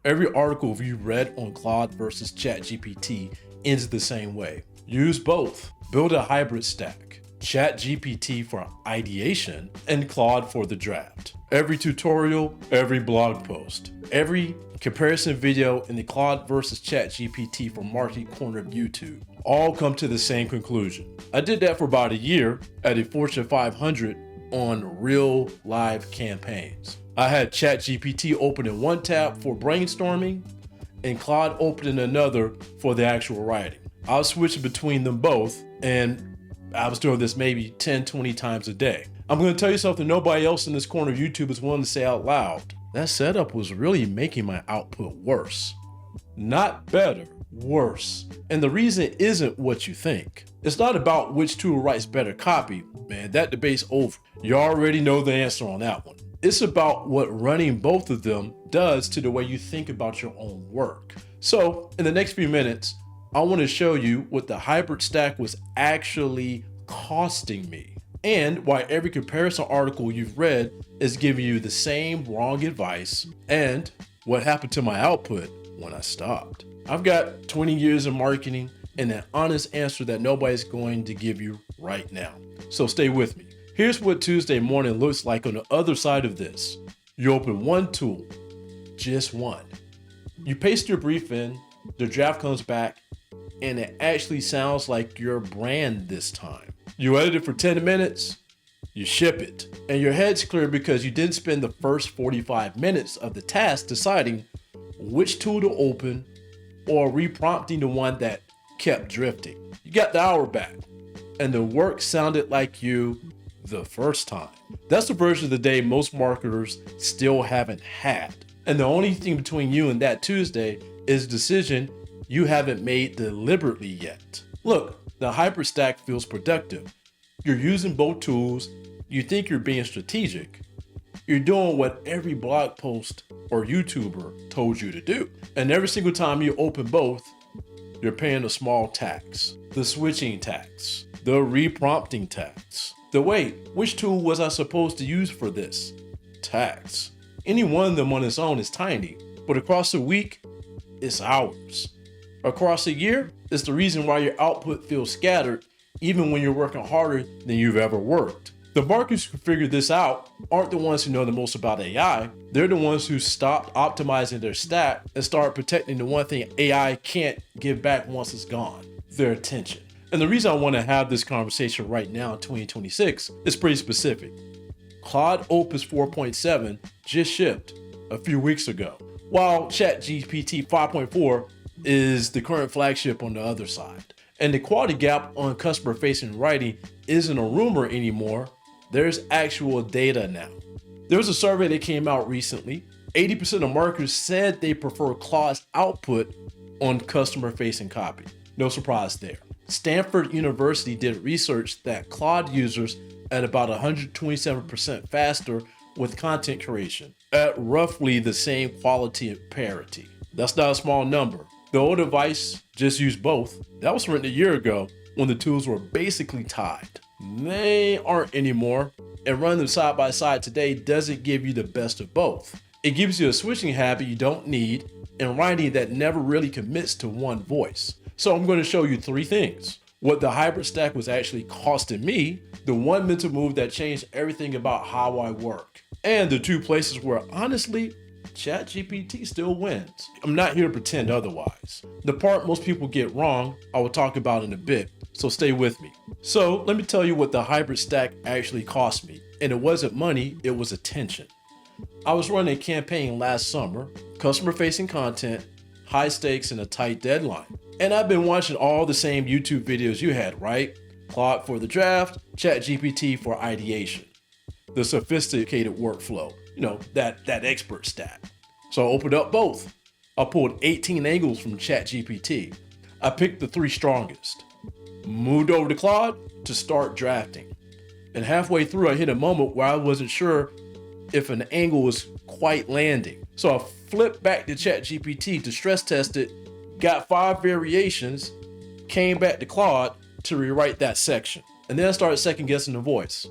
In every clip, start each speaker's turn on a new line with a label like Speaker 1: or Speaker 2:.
Speaker 1: Every article you read on Claude versus ChatGPT ends the same way. Use both. Build a hybrid stack. ChatGPT for ideation and Claude for the draft. Every tutorial, every blog post, every comparison video in the Claude versus ChatGPT for Marketing corner of YouTube all come to the same conclusion. I did that for about a year at a Fortune 500 on real live campaigns. I had ChatGPT open in one tab for brainstorming and Claude open in another for the actual writing. I was switching between them both, and I was doing this maybe 10, 20 times a day. I'm going to tell you something nobody else in this corner of YouTube is willing to say out loud. That setup was really making my output worse. Not better, worse. And the reason isn't what you think. It's not about which tool writes better copy. Man, that debate's over. You already know the answer on that one. It's about what running both of them does to the way you think about your own work. So in the next few minutes, I want to show you what the hybrid stack was actually costing me and why every comparison article you've read is giving you the same wrong advice and what happened to my output when I stopped. I've got 20 years of marketing and an honest answer that nobody's going to give you right now. So stay with me. Here's what Tuesday morning looks like on the other side of this. You open one tool, just one. You paste your brief in, the draft comes back, and it actually sounds like your brand this time. You edit it for 10 minutes, you ship it, and your head's clear because you didn't spend the first 45 minutes of the task deciding which tool to open or reprompting the one that kept drifting. You got the hour back, and the work sounded like you the first time. That's the version of the day most marketers still haven't had. And the only thing between you and that Tuesday is a decision you haven't made deliberately yet. Look, the hybrid stack feels productive. You're using both tools. You think you're being strategic. You're doing what every blog post or YouTuber told you to do. And every single time you open both, you're paying a small tax. The switching tax, the reprompting tax. The wait, which tool was I supposed to use for this? Tax. Any one of them on its own is tiny, but across a week, it's hours. Across a year, it's the reason why your output feels scattered even when you're working harder than you've ever worked. The marketers who figured this out aren't the ones who know the most about AI. They're the ones who stopped optimizing their stack and started protecting the one thing AI can't give back once it's gone, their attention. And the reason I want to have this conversation right now in 2026 is pretty specific. Claude Opus 4.7 just shipped a few weeks ago, while ChatGPT 5.4 is the current flagship on the other side. And the quality gap on customer-facing writing isn't a rumor anymore. There's actual data now. There was a survey that came out recently. 80% of marketers said they prefer Claude's output on customer-facing copy. No surprise there. Stanford University did research that Claude users at about 127% faster with content creation at roughly the same quality and parity. That's not a small number. The old device just used both. That was written a year ago when the tools were basically tied. They aren't anymore, and running them side by side today doesn't give you the best of both. It gives you a switching habit you don't need and writing that never really commits to one voice. So I'm going to show you three things. What the hybrid stack was actually costing me, the one mental move that changed everything about how I work, and the two places where honestly, ChatGPT still wins. I'm not here to pretend otherwise. The part most people get wrong, I will talk about in a bit, so stay with me. So let me tell you what the hybrid stack actually cost me. And it wasn't money, it was attention. I was running a campaign last summer, customer-facing content, high stakes, and a tight deadline. And I've been watching all the same YouTube videos you had, right? Claude for the draft, ChatGPT for ideation. The sophisticated workflow, that expert stack. So I opened up both. I pulled 18 angles from ChatGPT. I picked the three strongest. Moved over to Claude to start drafting. And halfway through, I hit a moment where I wasn't sure if an angle was quite landing. So I flipped back to ChatGPT to stress test it, got 5 variations, came back to Claude to rewrite that section. And then I started second guessing the voice.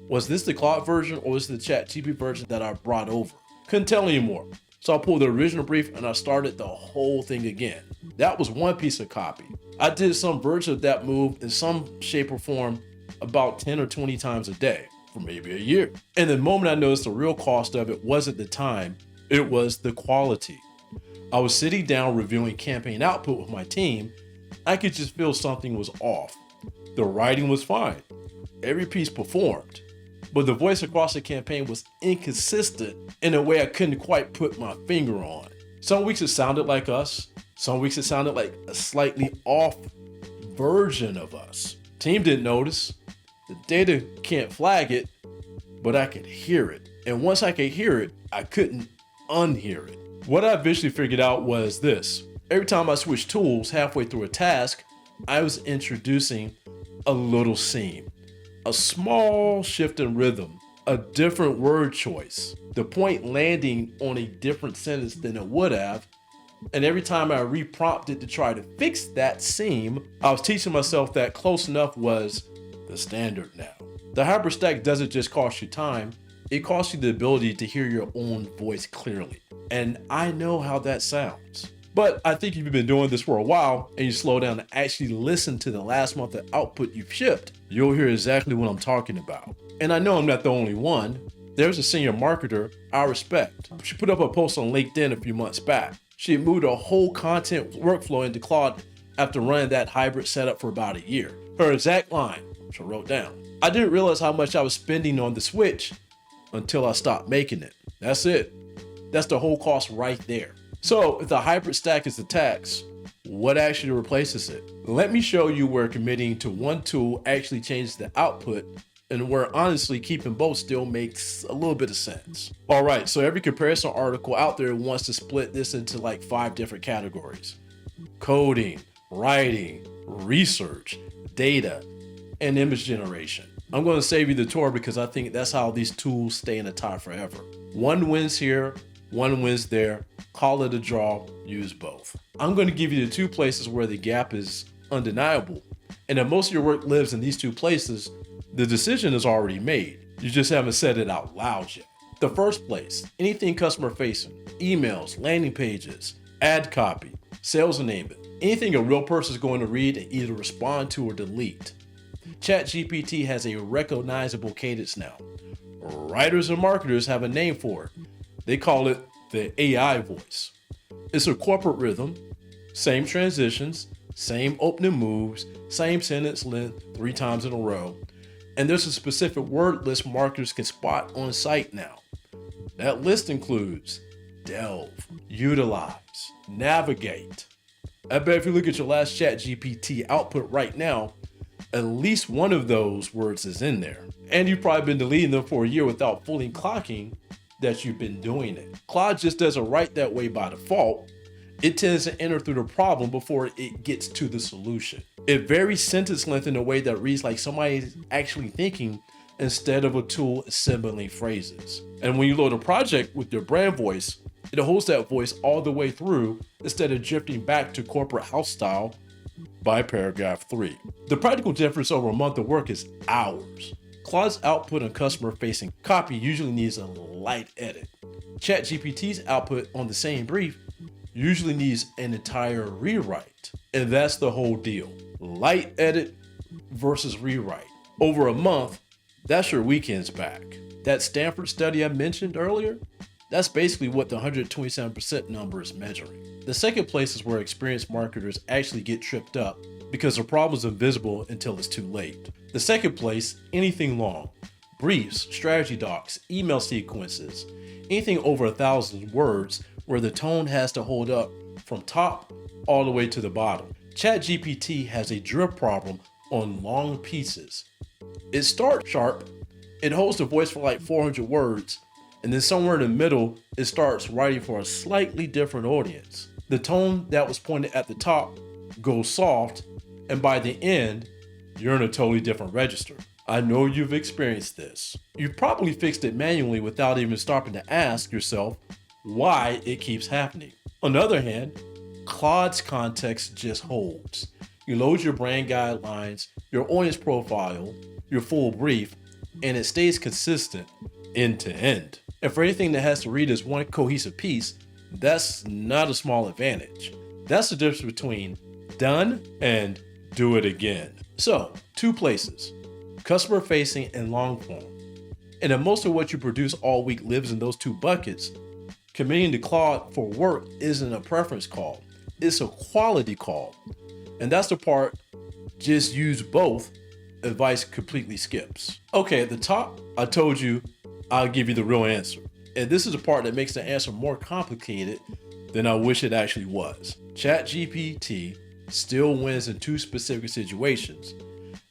Speaker 1: Was this the Claude version or was it the ChatGPT version that I brought over? Couldn't tell anymore. So I pulled the original brief and I started the whole thing again. That was one piece of copy. I did some version of that move in some shape or form about 10 or 20 times a day for maybe a year. And the moment I noticed the real cost of it wasn't the time, it was the quality. I was sitting down reviewing campaign output with my team. I could just feel something was off. The writing was fine. Every piece performed. But the voice across the campaign was inconsistent in a way I couldn't quite put my finger on. Some weeks it sounded like us. Some weeks it sounded like a slightly off version of us. Team didn't notice. The data can't flag it, but I could hear it. And once I could hear it, I couldn't unhear it. What I eventually figured out was this. Every time I switched tools halfway through a task, I was introducing a little seam, a small shift in rhythm, a different word choice, the point landing on a different sentence than it would have. And every time I reprompted to try to fix that seam, I was teaching myself that close enough was the standard now. The hybrid stack doesn't just cost you time, it costs you the ability to hear your own voice clearly. And I know how that sounds. But I think if you've been doing this for a while and you slow down and actually listen to the last month of output you've shipped, you'll hear exactly what I'm talking about. And I know I'm not the only one. There's a senior marketer I respect. She put up a post on LinkedIn a few months back. She had moved her whole content workflow into Claude after running that hybrid setup for about a year. Her exact line, which I wrote down: "I didn't realize how much I was spending on the switch until I stopped making it." That's it. That's the whole cost right there. So if the hybrid stack is the tax, what actually replaces it? Let me show you where committing to one tool actually changes the output and where honestly keeping both still makes a little bit of sense. All right, so every comparison article out there wants to split this into like 5 different categories: coding, writing, research, data, and image generation. I'm going to save you the tour because I think that's how these tools stay in the top forever. One wins here, one wins there. Call it a draw, use both. I'm going to give you the 2 places where the gap is undeniable. And if most of your work lives in these 2 places, the decision is already made. You just haven't said it out loud yet. The first place, anything customer facing: emails, landing pages, ad copy, sales enablement, anything a real person is going to read and either respond to or delete. ChatGPT has a recognizable cadence now. Writers and marketers have a name for it. They call it the AI voice. It's a corporate rhythm, same transitions, same opening moves, same sentence length 3 times in a row. And there's a specific word list marketers can spot on site now. That list includes delve, utilize, navigate. I bet if you look at your last ChatGPT output right now, at least one of those words is in there. And you've probably been deleting them for a year without fully clocking that you've been doing it. Claude just doesn't write that way by default. It tends to enter through the problem before it gets to the solution. It varies sentence length in a way that reads like somebody's actually thinking instead of a tool assembling phrases. And when you load a project with your brand voice, it holds that voice all the way through instead of drifting back to corporate house style by paragraph 3. The practical difference over a month of work is hours. Claude's output on customer-facing copy usually needs a light edit. ChatGPT's output on the same brief usually needs an entire rewrite. And that's the whole deal. Light edit versus rewrite. Over a month, that's your weekends back. That Stanford study I mentioned earlier, that's basically what the 127% number is measuring. The second place is where experienced marketers actually get tripped up because the problem is invisible until it's too late. The second place, anything long. Briefs, strategy docs, email sequences, anything over 1,000 words where the tone has to hold up from top all the way to the bottom. ChatGPT has a drip problem on long pieces. It starts sharp, it holds the voice for like 400 words, and then somewhere in the middle, it starts writing for a slightly different audience. The tone that was pointed at the top goes soft, and by the end, you're in a totally different register. I know you've experienced this. You've probably fixed it manually without even stopping to ask yourself why it keeps happening. On the other hand, Claude's context just holds. You load your brand guidelines, your audience profile, your full brief, and it stays consistent end to end. And for anything that has to read as one cohesive piece, That's not a small advantage. That's the difference between done and do it again. So, 2 places, customer facing and long form. And if most of what you produce all week lives in those 2 buckets, committing to Claude for work isn't a preference call, it's a quality call. And that's the part, just use both, advice completely skips. Okay, at the top, I told you I'll give you the real answer. And this is the part that makes the answer more complicated than I wish it actually was. ChatGPT still wins in 2 specific situations.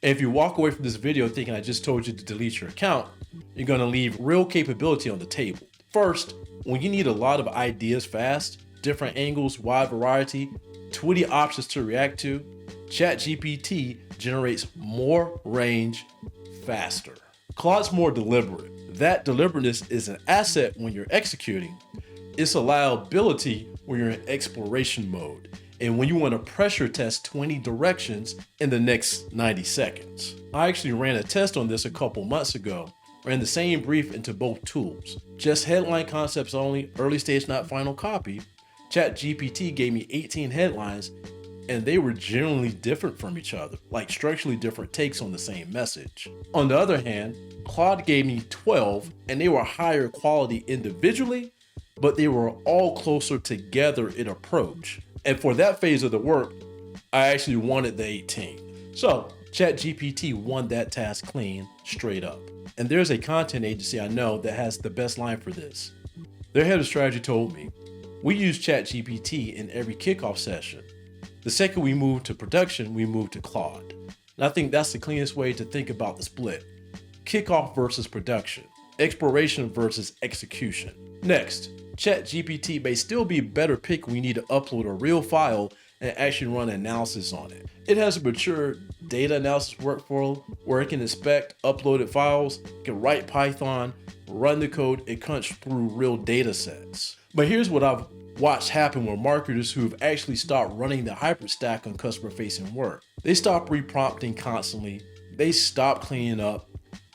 Speaker 1: And if you walk away from this video thinking I just told you to delete your account, you're gonna leave real capability on the table. First, when you need a lot of ideas fast, different angles, wide variety, twitty options to react to, ChatGPT generates more range faster. Claude's more deliberate. That deliberateness is an asset when you're executing. It's a liability when you're in exploration mode and when you want to pressure test 20 directions in the next 90 seconds. I actually ran a test on this a couple months ago, ran the same brief into both tools. Just headline concepts only, early stage not final copy. ChatGPT gave me 18 headlines and they were generally different from each other, like structurally different takes on the same message. On the other hand, Claude gave me 12 and they were higher quality individually, but they were all closer together in approach. And for that phase of the work, I actually wanted the 18. So ChatGPT won that task clean, straight up. And there's a content agency I know that has the best line for this. Their head of strategy told me, we use ChatGPT in every kickoff session. The second we move to production, we move to Claude. And I think that's the cleanest way to think about the split. Kickoff versus production, exploration versus execution. Next, ChatGPT may still be a better pick when you need to upload a real file and actually run analysis on it. It has a mature data analysis workflow where it can inspect uploaded files, can write Python, run the code, and crunch through real data sets. But here's what I've watched happen with marketers who've actually stopped running the hybrid stack on customer-facing work. They stop reprompting constantly, they stop cleaning up,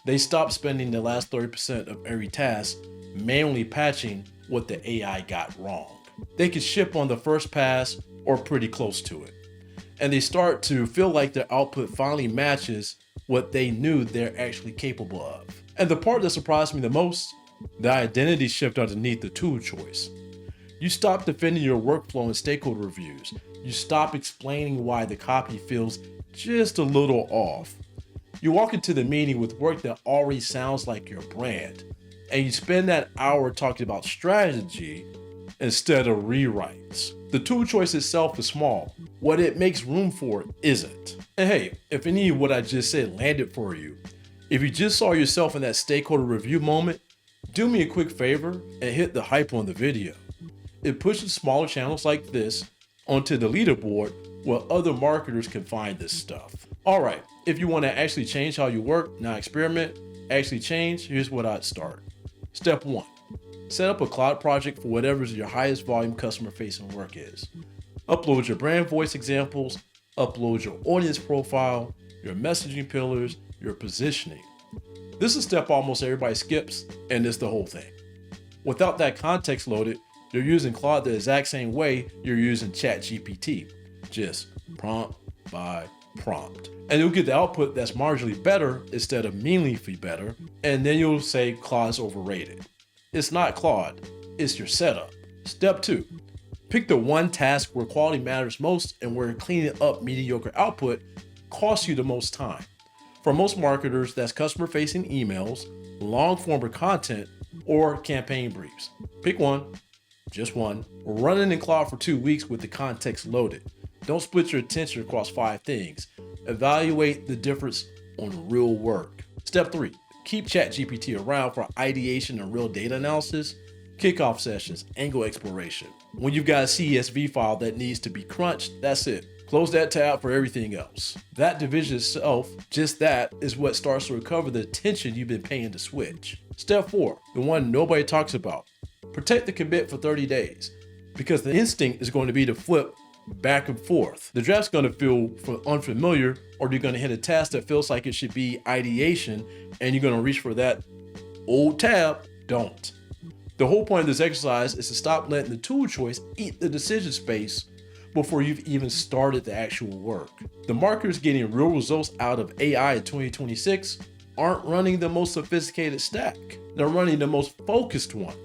Speaker 1: they stop spending the last 30% of every task manually patching what the AI got wrong. They can ship on the first pass or pretty close to it. And they start to feel like their output finally matches what they knew they're actually capable of. And the part that surprised me the most, the identity shift underneath the tool choice. You stop defending your workflow and stakeholder reviews. You stop explaining why the copy feels just a little off. You walk into the meeting with work that already sounds like your brand, and you spend that hour talking about strategy instead of rewrites. The tool choice itself is small. What it makes room for isn't. And hey, if any of what I just said landed for you, if you just saw yourself in that stakeholder review moment, do me a quick favor and hit the hype on the video. It pushes smaller channels like this onto the leaderboard where other marketers can find this stuff. All right, if you want to actually change how you work, not experiment, actually change, here's what I'd start. Step 1, set up a Claude project for whatever your highest volume customer facing work is. Upload your brand voice examples, upload your audience profile, your messaging pillars, your positioning. This is a step almost everybody skips, and it's the whole thing. Without that context loaded, you're using Claude the exact same way you're using ChatGPT, just prompt by prompt. And you'll get the output that's marginally better instead of meaningfully better, and then you'll say Claude's overrated. It's not Claude, it's your setup. Step 2, pick the one task where quality matters most and where cleaning up mediocre output costs you the most time. For most marketers, that's customer-facing emails, long-form content, or campaign briefs. Pick one, just one. Run it in Claude for 2 weeks with the context loaded. Don't split your attention across 5 things. Evaluate the difference on real work. Step 3, keep ChatGPT around for ideation and real data analysis, kickoff sessions, angle exploration. When you've got a CSV file that needs to be crunched, that's it. Close that tab for everything else. That division itself, just that, is what starts to recover the attention you've been paying to switch. Step 4, the one nobody talks about. Protect the commit for 30 days, because the instinct is going to be to flip back and forth. The draft's going to feel unfamiliar, or you're going to hit a task that feels like it should be ideation, and you're going to reach for that old tab. Don't. The whole point of this exercise is to stop letting the tool choice eat the decision space before you've even started the actual work. The marketers getting real results out of AI in 2026 aren't running the most sophisticated stack. They're running the most focused one.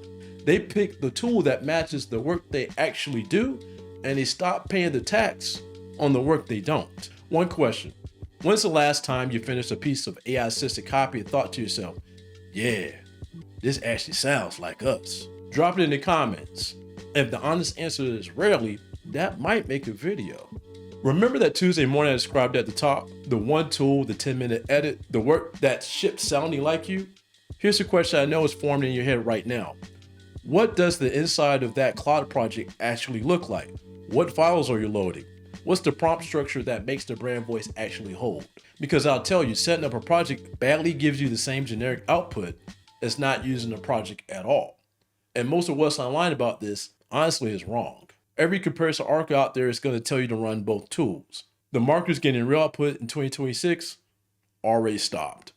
Speaker 1: They pick the tool that matches the work they actually do, and they stop paying the tax on the work they don't. One question: when's the last time you finished a piece of AI-assisted copy and thought to yourself, yeah, this actually sounds like us? Drop it in the comments. If the honest answer is rarely, that might make a video. Remember that Tuesday morning I described at the top? The one tool, the 10-minute edit, the work that shipped sounding like you? Here's a question I know is formed in your head right now. What does the inside of that Claude project actually look like? What files are you loading? What's the prompt structure that makes the brand voice actually hold? Because I'll tell you, setting up a project badly gives you the same generic output as not using the project at all. And most of what's online about this, honestly, is wrong. Every comparison article out there is going to tell you to run both tools. The marketers getting real output in 2026 already stopped.